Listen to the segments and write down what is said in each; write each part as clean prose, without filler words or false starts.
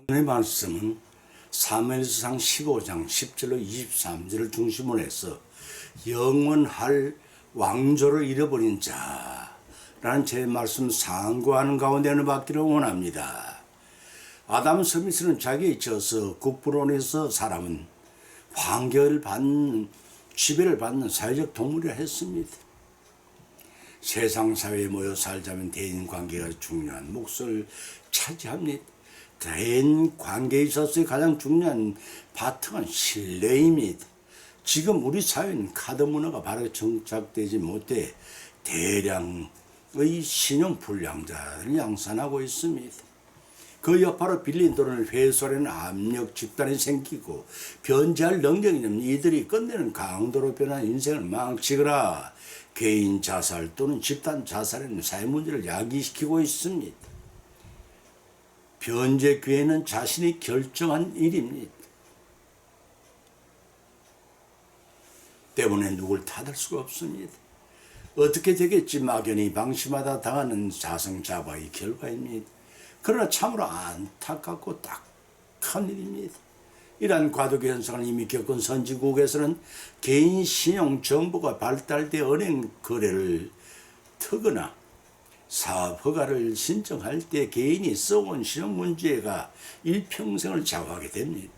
오늘의 말씀은 사무엘상 15장 10절로 23절을 중심으로 해서 영원할 왕조를 잃어버린 자라는 제 말씀 상고하는 가운데 어느 받기를 원합니다. 아담 스미스는 자기에 져서 국부론에서 사람은 환경을 받는 지배를 받는 사회적 동물이라 했습니다. 세상 사회에 모여 살자면 대인관계가 중요한 몫을 차지합니다. 대인 관계에 있어서의 가장 중요한 바탕은 신뢰입니다. 지금 우리 사회는 카드 문화가 바로 정착되지 못해 대량의 신용 불량자를 양산하고 있습니다. 그 여파로 빌린 돈을 회수하려는 압력 집단이 생기고 변제할 능력이 있는 이들이 끝내는 강도로 변한 인생을 망치거나 개인 자살 또는 집단 자살에는 사회 문제를 야기시키고 있습니다. 변제 기회는 자신이 결정한 일입니다. 때문에 누굴 탓할 수가 없습니다. 어떻게 되겠지 막연히 방심하다 당하는 자성자바의 결과입니다. 그러나 참으로 안타깝고 딱한 일입니다. 이러한 과도기 현상을 이미 겪은 선진국에서는 개인 신용 정보가 발달돼 은행 거래를 트거나 사업 허가를 신청할 때 개인이 써온 신용 문제가 일평생을 좌우하게 됩니다.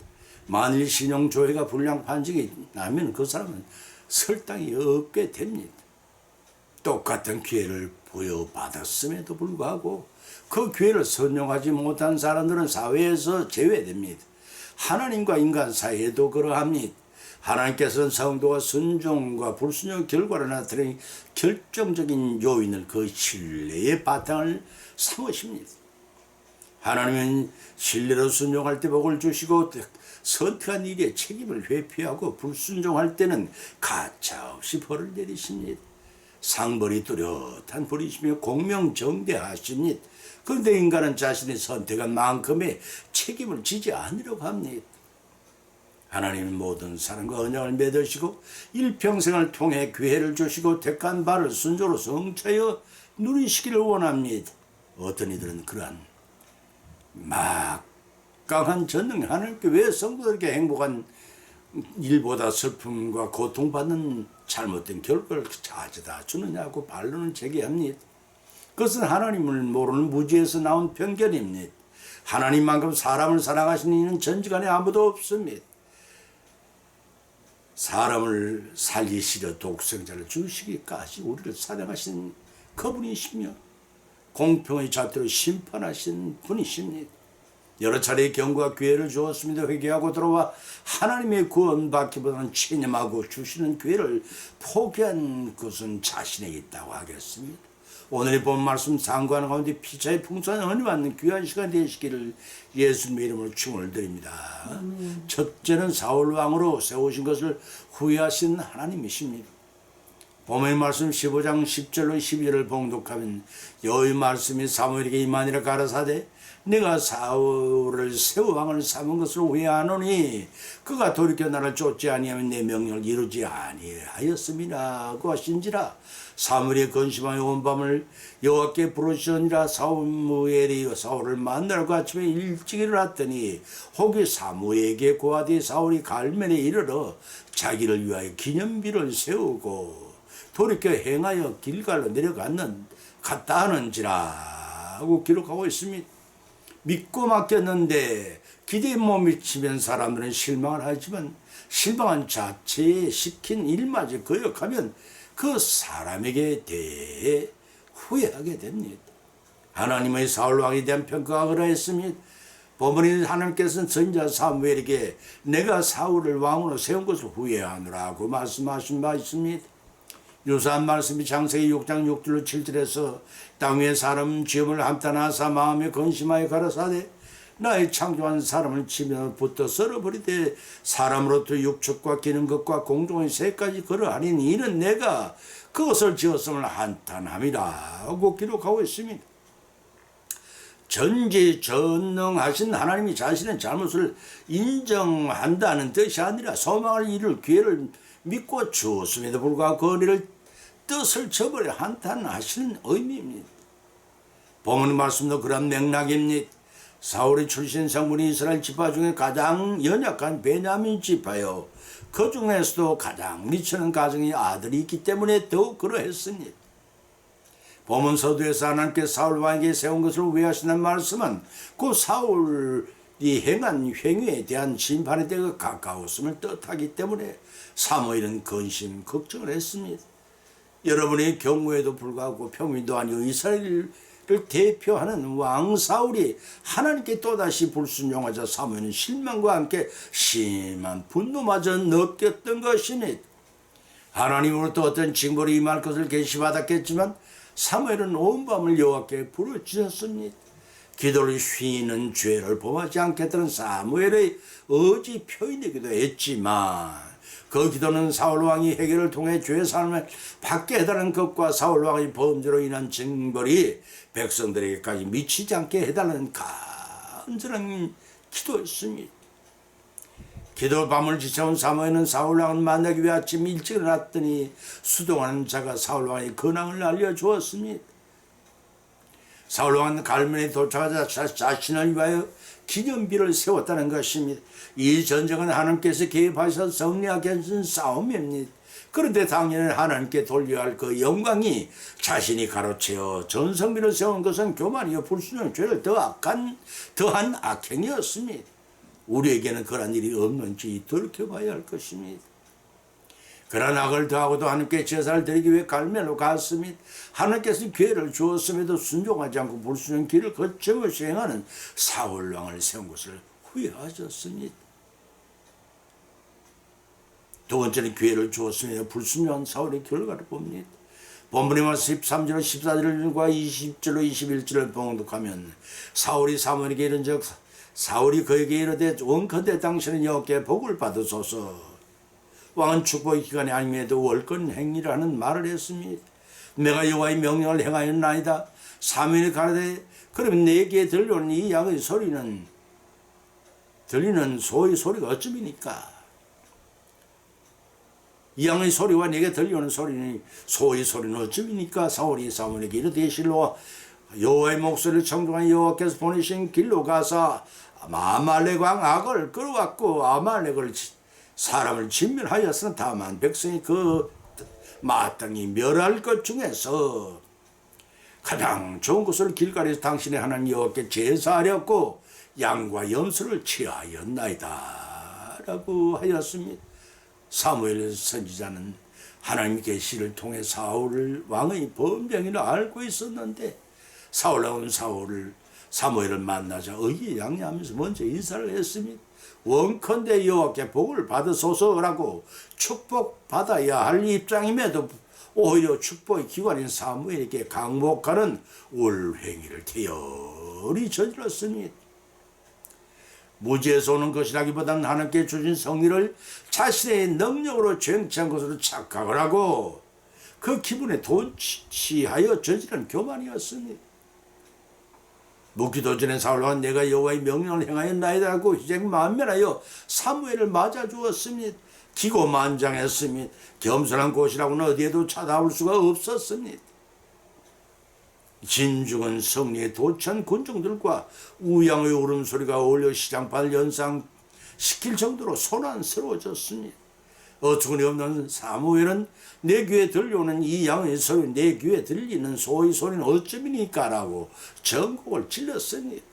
만일 신용 조회가 불량 판정이 나면 그 사람은 설당이 없게 됩니다. 똑같은 기회를 부여받았음에도 불구하고 그 기회를 선용하지 못한 사람들은 사회에서 제외됩니다. 하나님과 인간 사이에도 그러합니다. 하나님께서는 성도가 순종과 불순종 결과를 나타내는 결정적인 요인을 그 신뢰의 바탕을 삼으십니다. 하나님은 신뢰로 순종할 때 복을 주시고 선택한 일에 책임을 회피하고 불순종할 때는 가차없이 벌을 내리십니다. 상벌이 뚜렷한 벌이시며 공명정대하십니다. 그런데 인간은 자신이 선택한 만큼의 책임을 지지 않으려고 합니다. 하나님은 모든 사람과 언약을 맺으시고 일평생을 통해 기회를 주시고 택한 바를 순조로 성취하여 누리시기를 원합니다. 어떤 이들은 그러한 막강한 전능이 하나님께 왜 성도들에게 행복한 일보다 슬픔과 고통받는 잘못된 결과를 가져다 주느냐고 반론을 제기합니다. 그것은 하나님을 모르는 무지에서 나온 편견입니다. 하나님만큼 사람을 사랑하시는 이는 전지간에 아무도 없습니다. 사람을 살리시려 독생자를 주시기까지 우리를 사랑하신 그분이시며 공평의 잣대로 심판하신 분이십니다. 여러 차례 경고와 기회를 주었습니다. 회개하고 들어와 하나님의 구원받기보다는 체념하고 주시는 기회를 포기한 것은 자신에게 있다고 하겠습니다. 오늘의 본 말씀 상고하는 가운데 피차의 풍성한 은혜 받는 귀한 시간 되시기를 예수님의 이름으로 축원을 드립니다. 첫째는 사울 왕으로 세우신 것을 후회하신 하나님이십니다. 본문의 말씀 15장 10절로 12절을 봉독하면 여호와의 말씀이 사무엘에게 임하니라 가라사대 내가 사울을 세우 왕을 삼은 것을 후회하노니 그가 돌이켜 나를 쫓지 아니하면 내 명령을 이루지 아니하였음이라고 하신지라. 사무엘이 근심하여 온 밤을 여호와께 부르시니라. 사무엘이 사울을 만나러 아침에 일찍 일어났더니 혹이 사무엘에게 고하되 사울이 갈멜에 이르러 자기를 위하여 기념비를 세우고 돌이켜 행하여 길갈로 갔다 하는지라고 기록하고 있습니다. 믿고 맡겼는데 기대에 못 미치면 사람들은 실망을 하지만 실망한 자체에 시킨 일마저 거역하면 그 사람에게 대해 후회하게 됩니다. 하나님의 사울 왕에 대한 평가가 그러했습니다. 본문에 하나님께서는 선지자 사무엘에게 내가 사울을 왕으로 세운 것을 후회하노라고 말씀하신 바 있습니다. 유사한 말씀이 창세기 6장 6절로 7절에서 땅 위에 사람 지음을 함탄하사 마음에 근심하여 가라사대 나의 창조한 사람을 치며 붙어 썰어버리되 사람으로부터 육축과 기는 것과 공중의 새까지 그러하니 이는 내가 그것을 지었음을 한탄함이라고 기록하고 있습니다. 전지전능하신 하나님이 자신의 잘못을 인정한다는 뜻이 아니라 소망을 이룰 기회를 믿고 주었음에도 불구하고 그 은혜를 뜻을 저버려 한탄하시는 의미입니다. 본문 말씀도 그런 맥락입니다. 사울의 출신 성분이 이스라엘 지파 중에 가장 연약한 베냐민 지파요. 그 중에서도 가장 미치는 가정이 아들이 있기 때문에 더욱 그러했습니다. 본문 서두에서 하나님께서 사울 왕에게 세운 것을 후회하시는 말씀은 그 사울이 행한 행위에 대한 심판의 때가 가까웠음을 뜻하기 때문에 사무엘은 근심 걱정을 했습니다. 여러분의 경우에도 불구하고 평민도 아니고 이스라엘을 대표하는 왕 사울이 하나님께 또다시 불순종하자 사무엘은 실망과 함께 심한 분노마저 느꼈던 것입니다. 하나님으로부터 어떤 징벌이 임할 것을 계시받았겠지만 사무엘은 온 밤을 여호와께 부르짖었습니다. 기도를 쉬는 죄를 범하지 않겠다는 사무엘의 의지 표현이기도 했지만 그 기도는 사울왕이 해결을 통해 죄 사함을 받게 해달라는 것과 사울왕의 범죄로 인한 징벌이 백성들에게까지 미치지 않게 해달라는 간절한 기도였습니다. 기도 밤을 지쳐온 사무엘은 사울왕을 만나기 위해 아침 일찍 일어났더니 수동하는 자가 사울왕의 근황을 알려주었습니다. 사울왕은 갈멜에 도착하자 자신을 위하여 기념비를 세웠다는 것입니다. 이 전쟁은 하나님께서 개입하셔서 승리하게 하신 싸움입니다. 그런데 당연히 하나님께 돌려야 할 그 영광이 자신이 가로채어 전성비를 세운 것은 교만이요 불순종 죄를 더한 악행이었습니다. 우리에게는 그런 일이 없는지 돌이켜봐야 할 것입니다. 그런 악을 더하고도 하나님께 제사를 드리기 위해 갈멜로 갔습니다. 하나님께서 기회를 주었음에도 순종하지 않고 불순종 길을 거쳐서 행하는 사울왕을 세운 것을 후회하셨습니다. 두 번째는 기회를 주었음에도 불순종한 사울의 결과를 봅니다. 본문의 말씀 13절 14절과 20절로 21절을 봉독하면 사울이 사무엘에게 이른즉 사울이 그에게 이르되 원컨대 당신은 여호와께 복을 받으소서. 왕은 축복의 기간이 아님에도 월권 행위라는 말을 했습니다. 내가 여호와의 명령을 행하였나이다. 사무엘이 가라되 그러면 내게 들려오는 이 양의 소리는 들리는 소의 소리가 어찌입니까? 이 양의 소리와 내게 들려오는 소리는 소의 소리는 어찌입니까? 사울이 사무엘에게 이르되 실로 여호와의 목소리를 청종한 여호와께서 보내신 길로 가서 아말렉 왕 악을 끌어왔고 아말렉을 사람을 진멸하였으나 다만 백성이 그 마땅히 멸할 것 중에서 가장 좋은 것을 길가에서 당신의 하나님 여호와께 제사하였고 양과 염소를 취하였나이다 라고 하였습니다. 사무엘 선지자는 하나님의 계시를 통해 사울 왕의 범죄를 알고 있었는데 사울왕은 사무엘을 만나자 의기양양하면서 먼저 인사를 했습니다. 원컨대 여호와께 복을 받으소서라고 축복받아야 할 입장임에도 오히려 축복의 기관인 사무엘에게 강목하는 울행위를 태열히 저질렀습니다. 무지에서 오는 것이라기보다는 하나님께 주신 성리를 자신의 능력으로 쟁취한 것으로 착각을 하고 그 기분에 돈취하여 저지른 교만이었습니다. 묻기도 전에 사울왕은 내가 여호와의 명령을 행하였나이다라고 희생 만면하여 사무엘을 맞아 주었습니다. 기고만장했습니다. 겸손한 곳이라고는 어디에도 찾아올 수가 없었습니다. 진중한 성리에 도취한 군중들과 우양의 울음소리가 어울려 시장판을 연상시킬 정도로 소란스러워졌습니다. 어처구니 없는 사무엘은 내 귀에 들려오는 이 양의 소리, 내 귀에 들리는 소의 소리는 어쩌니까 라고 전곡을 질렀습니다.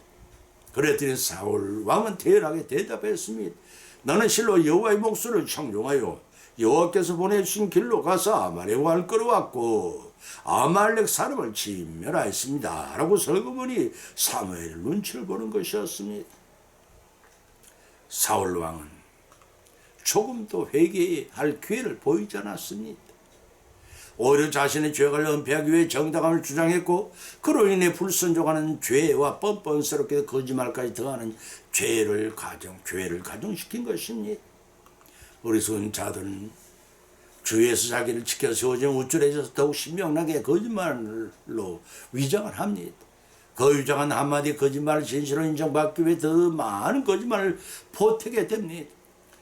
그랬더니 사울 왕은 대열하게 대답했습니다. 나는 실로 여호와의 목소리를 청종하여 여호와께서 보내주신 길로 가서 아말렉 왕을 끌어왔고 아말렉 사람을 진멸하였습니다 라고 설거머니 사무엘의 눈치를 보는 것이었습니다. 사울 왕은 조금도 회개할 기회를 보이지 않았습니다. 오히려 자신의 죄를 은폐하기 위해 정당함을 주장했고 그로 인해 불순종하는 죄와 뻔뻔스럽게 거짓말까지 더하는 죄를 가정시킨 것입니다. 어리석은 자들은 주위에서 자기를 지켜 세워진 우쭐해져서 더욱 신명나게 거짓말로 위장을 합니다. 그 위장한 한마디 거짓말을 진실로 인정받기 위해 더 많은 거짓말을 보태게 됩니다.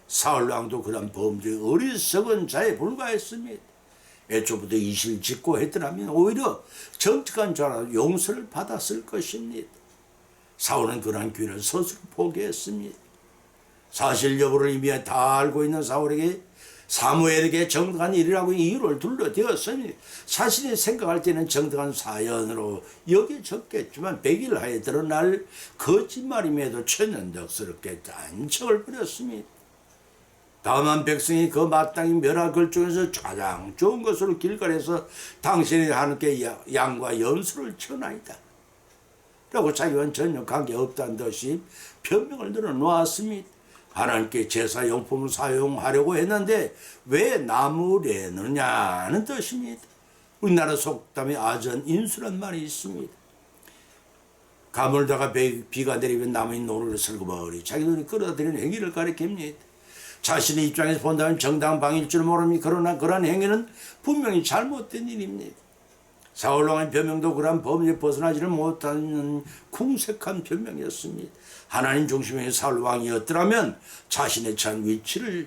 사울왕도 그런 범죄에 어리석은 자에 불과했습니다. 애초부터 이실 짓고 했더라면 오히려 정직한 자라 용서를 받았을 것입니다. 사울은 그러한 기회를 스스로 포기했습니다. 사실 여부를 이미 다 알고 있는 사울에게 사무엘에게 정당한 일이라고 이유를 둘러대었으니 자신이 생각할 때는 정당한 사연으로 여겨졌겠지만 100일 하에 드러날 거짓말임에도 천연덕스럽게 딴척을 부렸습니다. 다만 백성이 그 마땅히 멸할 것 중에서 가장 좋은 것으로 길갈에서 당신이 하나님께 양과 염소를 쳐나이다 라고 자기와는 전혀 관계없다는 듯이 변명을 늘어놓았습니다. 하나님께 제사용품을 사용하려고 했는데 왜 나무를 내느냐는 뜻입니다. 우리나라 속담에 아전인수란 말이 있습니다. 가물다가 비가 내리면 나무의 노를 슬그머리 자기 눈이 끌어들이는 행위를 가리킵니다. 자신의 입장에서 본다면 정당한 방일 줄 모릅니다. 그러나 그러한 행위는 분명히 잘못된 일입니다. 사울왕의 변명도 그러한 범위에 벗어나지를 못하는 궁색한 변명이었습니다. 하나님 중심의 사울왕이었더라면 자신의 처한 위치를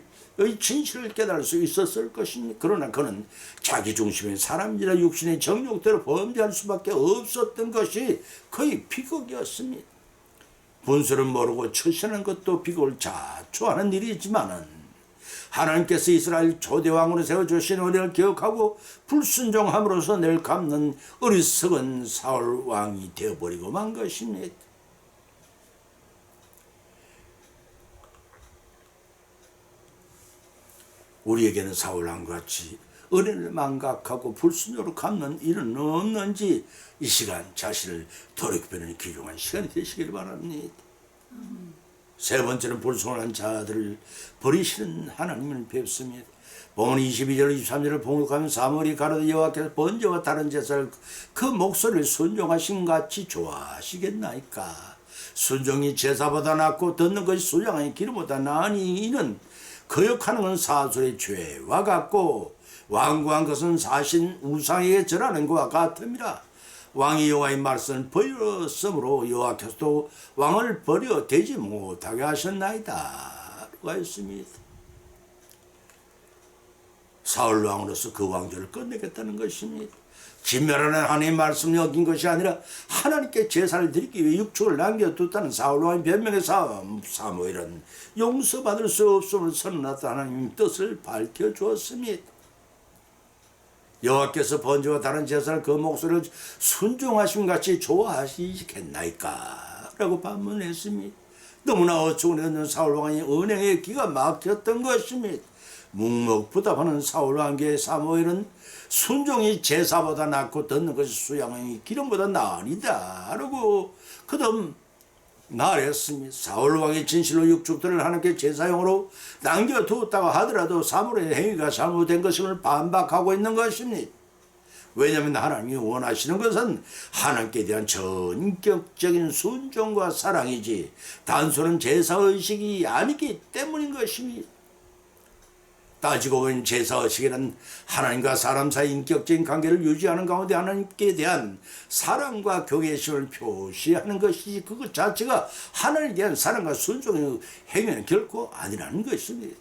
진실을 깨달을 수 있었을 것입니다. 그러나 그는 자기 중심의 사람이라 육신의 정욕대로 범죄할 수밖에 없었던 것이 거의 비극이었습니다. 분수를 모르고 처신하는 것도 비극을 자초하는 일이지만은 하나님께서 이스라엘 초대왕으로 세워주신 은혜를 기억하고 불순종함으로써 늘 갚는 어리석은 사울왕이 되어버리고 만 것입니다. 우리에게는 사울왕같이 은혜를 망각하고 불순종으로 갚는 일은 없는지 이 시간 자신을 돌이켜보는 귀중한 시간이 되시길 바랍니다. 세 번째는 불순종한 자들을 버리시는 하나님을 뵙습니다. 본문 22절 23절을 봉독하면 사무엘이 가로되 여호와께서 번제와 다른 제사를 그 목소리를 순종하신 같이 좋아하시겠나이까. 순종이 제사보다 낫고 듣는 것이 수양의 기름보다 나으니 이는 거역하는 건 사술의 죄와 같고 완고한 것은 사신 우상에게 절하는 것과 같음이라. 왕이 여호와의 말씀을 버렸으므로 여호와께서도 왕을 버려 되지 못하게 하셨나이다 라고 했습니다. 사울 왕으로서 그 왕조를 끝내겠다는 것입니다. 진멸하는 하나님의 말씀을 어긴 것이 아니라 하나님께 제사를 드리기 위해 육축을 남겨뒀다는 사울 왕의 변명의 사무엘은 용서받을 수 없음을 선언했던 하나님의 뜻을 밝혀주었습니다. 여호와께서 번제와 다른 제사를 그 목소리를 순종하신 같이 좋아하시겠나이까 라고 반문했습니다. 너무나 어처구니 없는 사울왕의 은행에 기가 막혔던 것입니다. 묵묵부답하는 사울왕의 사무엘은 순종이 제사보다 낫고 듣는 것이 수양의 기름보다 나으니다 라고 그다음 말했습니다. 사울왕이 진실로 육축들을 하나님께 제사용으로 남겨두었다고 하더라도 사무엘의 행위가 잘못된 것임을 반박하고 있는 것입니다. 왜냐하면 하나님이 원하시는 것은 하나님께 대한 전격적인 순종과 사랑이지 단순한 제사의식이 아니기 때문인 것입니다. 따지고 보면 제사의식이란 하나님과 사람 사이 인격적인 관계를 유지하는 가운데 하나님께 대한 사랑과 경외심을 표시하는 것이지 그것 자체가 하나님에 대한 사랑과 순종의 행위는 결코 아니라는 것입니다.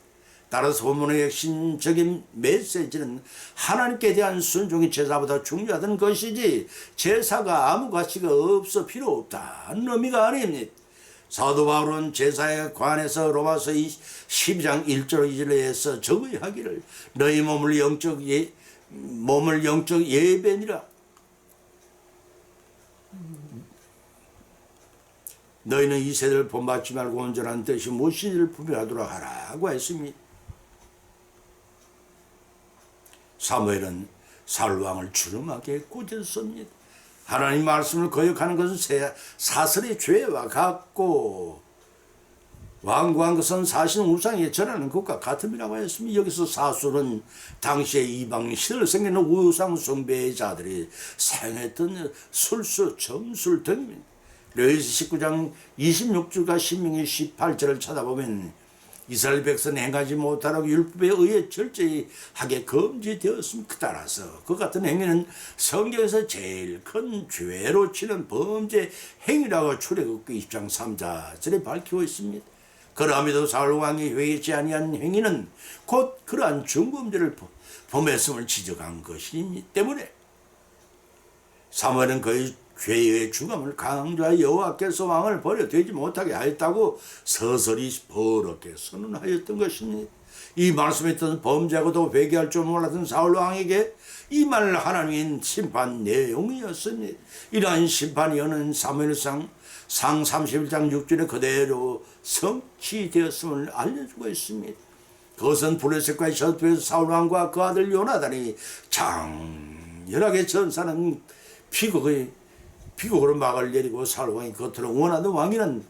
따라서 본문의 핵심적인 메시지는 하나님께 대한 순종이 제사보다 중요하다는 것이지 제사가 아무 가치가 없어 필요 없다는 의미가 아닙니다. 사도 바울은 제사에 관해서 로마서 12장 1절 2절에서 적의하기를 너희 몸을 영적 예배니라. 너희는 이 세대를 본받지 말고 온전한 뜻이 무엇인지를 분별하도록 하라고 했습니다. 사무엘은 사울왕을 주름하게 꾸짖습니다. 하나님 말씀을 거역하는 것은 사슬의 죄와 같고 완고한 것은 사실 우상에 절하는 것과 같음이라고 했습니다. 여기서 사술은 당시의 이방 시대를 생기는 우상 숭배자들이 사용했던 술수, 점술 등입니다. 레위기 19장 26절과 신명기 18절을 찾아보면 이스라엘 백성은 행하지 못하라고 율법에 의해 철저히 하게 금지되었습니다. 따라서 그 같은 행위는 성경에서 제일 큰 죄로 치는 범죄 행위라고 출애굽기 20장 3절에 밝히고 있습니다. 그럼에도 사울왕이 회개치 아니한 행위는 곧 그러한 중범죄를 범했음을 지적한 것이기 때문에 사무엘은 그의 죄의 주감을 강조하여 여호와께서 왕을 버려 되지 못하게 하였다고 서서히 버럭게 선언하였던 것입니다. 이 말씀에 뜻은 범죄하고도 회개할 줄 몰랐던 사울 왕에게 이 말 하나님의 심판 내용이었습니다. 이러한 심판이 여는 사무엘상 상 31장 6절에 그대로 성취되었음을 알려주고 있습니다. 그것은 블레셋과의 전투에서 사울 왕과 그 아들 요나단이 장렬하게 전사는 피곡으로 막을 내리고 사울 왕이 겉으로 원하던 왕이는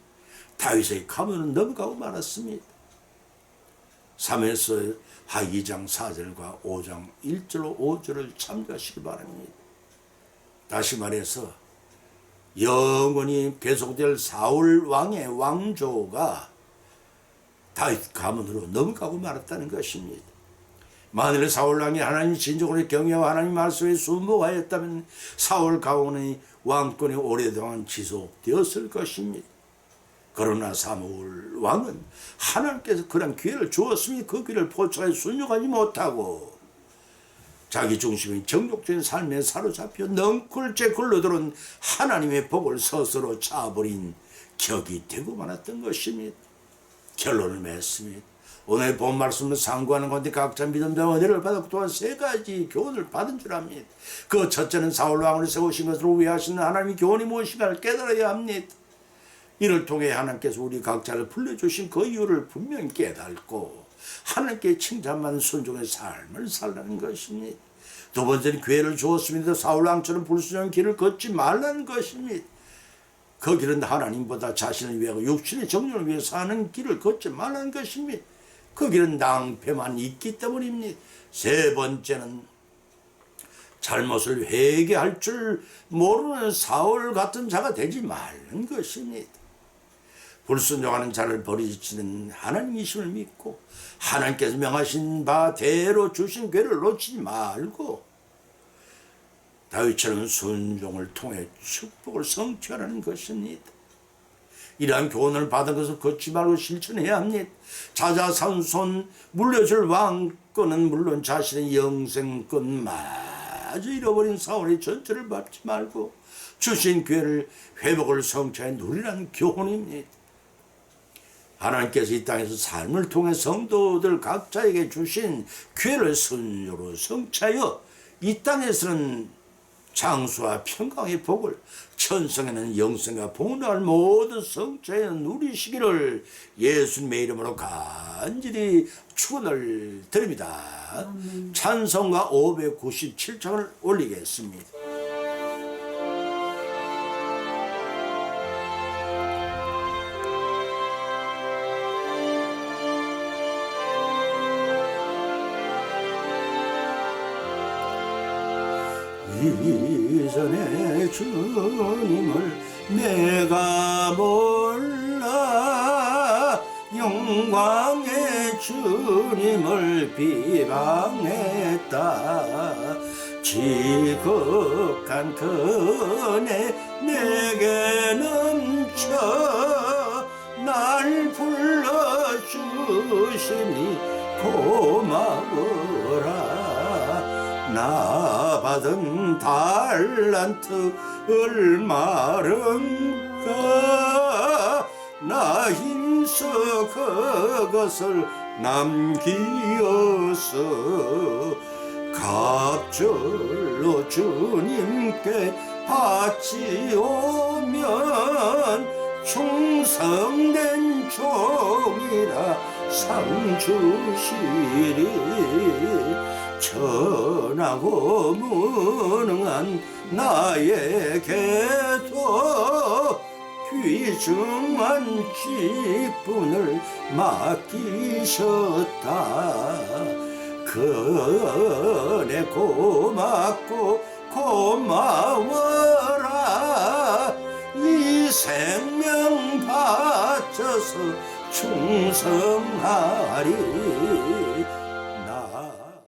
다윗의 가문을 넘어가고 말았습니다. 3에서 하 2장 4절과 5장 1절 5절을 참조하시기 바랍니다. 다시 말해서 영원히 계속될 사울 왕의 왕조가 다윗 가문으로 넘어가고 말았다는 것입니다. 만일 사울 왕이 하나님 진정으로 경외하고 하나님 말씀에 순복하였다면 사울 가문의 왕권이 오랫동안 지속되었을 것입니다. 그러나 사무엘 왕은 하나님께서 그런 기회를 주었으니 그 기회를 포착해 순종하지 못하고 자기 중심인 정욕적인 삶에 사로잡혀 넝쿨째 굴러들은 하나님의 복을 스스로 차버린 격이 되고 말았던 것입니다. 결론을 맺습니다. 오늘 본 말씀을 상고하는 가운데 각자 믿음과 은혜를 받았고 또한 세 가지 교훈을 받은 줄 압니다. 그 첫째는 사울 왕을 세우신 것으로 위하시는 하나님의 교훈이 무엇인가를 깨달아야 합니다. 이를 통해 하나님께서 우리 각자를 불러주신 그 이유를 분명히 깨닫고 하나님께 칭찬받는 순종의 삶을 살라는 것입니다. 두 번째는 기회를 주었습니다. 사울왕처럼 불순종의 길을 걷지 말라는 것입니다. 그 길은 하나님보다 자신을 위하고 육신의 정욕을 위해 사는 길을 걷지 말라는 것입니다. 그 길은 낭패만 있기 때문입니다. 세 번째는 잘못을 회개할 줄 모르는 사울 같은 자가 되지 말는 것입니다. 불순종하는 자를 버리시는 하나님이심을 믿고 하나님께서 명하신 바대로 주신 기회를 놓치지 말고 다윗처럼 순종을 통해 축복을 성취하라는 것입니다. 이러한 교훈을 받은 것을 걷지 말고 실천해야 합니다. 자자손손 물려줄 왕권은 물론 자신의 영생권마저 잃어버린 사울의 전체를 밟지 말고 주신 기회를 회복을 성취해 누리라는 교훈입니다. 하나님께서 이 땅에서 삶을 통해 성도들 각자에게 주신 기회를 순조로 성취하여 이 땅에서는 장수와 평강의 복을, 천성에는 영생과 복락을 모두 성취하여 누리시기를 예수님의 이름으로 간절히 축원을 드립니다. 찬송가 597장을 올리겠습니다. 이전에 주님을 내가 몰라 영광의 주님을 비방했다. 지극한 그네 내게 넘쳐 날 불러주시니 고마워라. 나 받은 달란트 얼마른가. 나 힘써 그것을 남기어서 갑절로 주님께 바치오면 충성된 종이라 상 주시리. 천하고 무능한 나에게도 귀중한 직분을 맡기셨다. 그네 고맙고 고마워라. 이 생명 바쳐서 충성하리.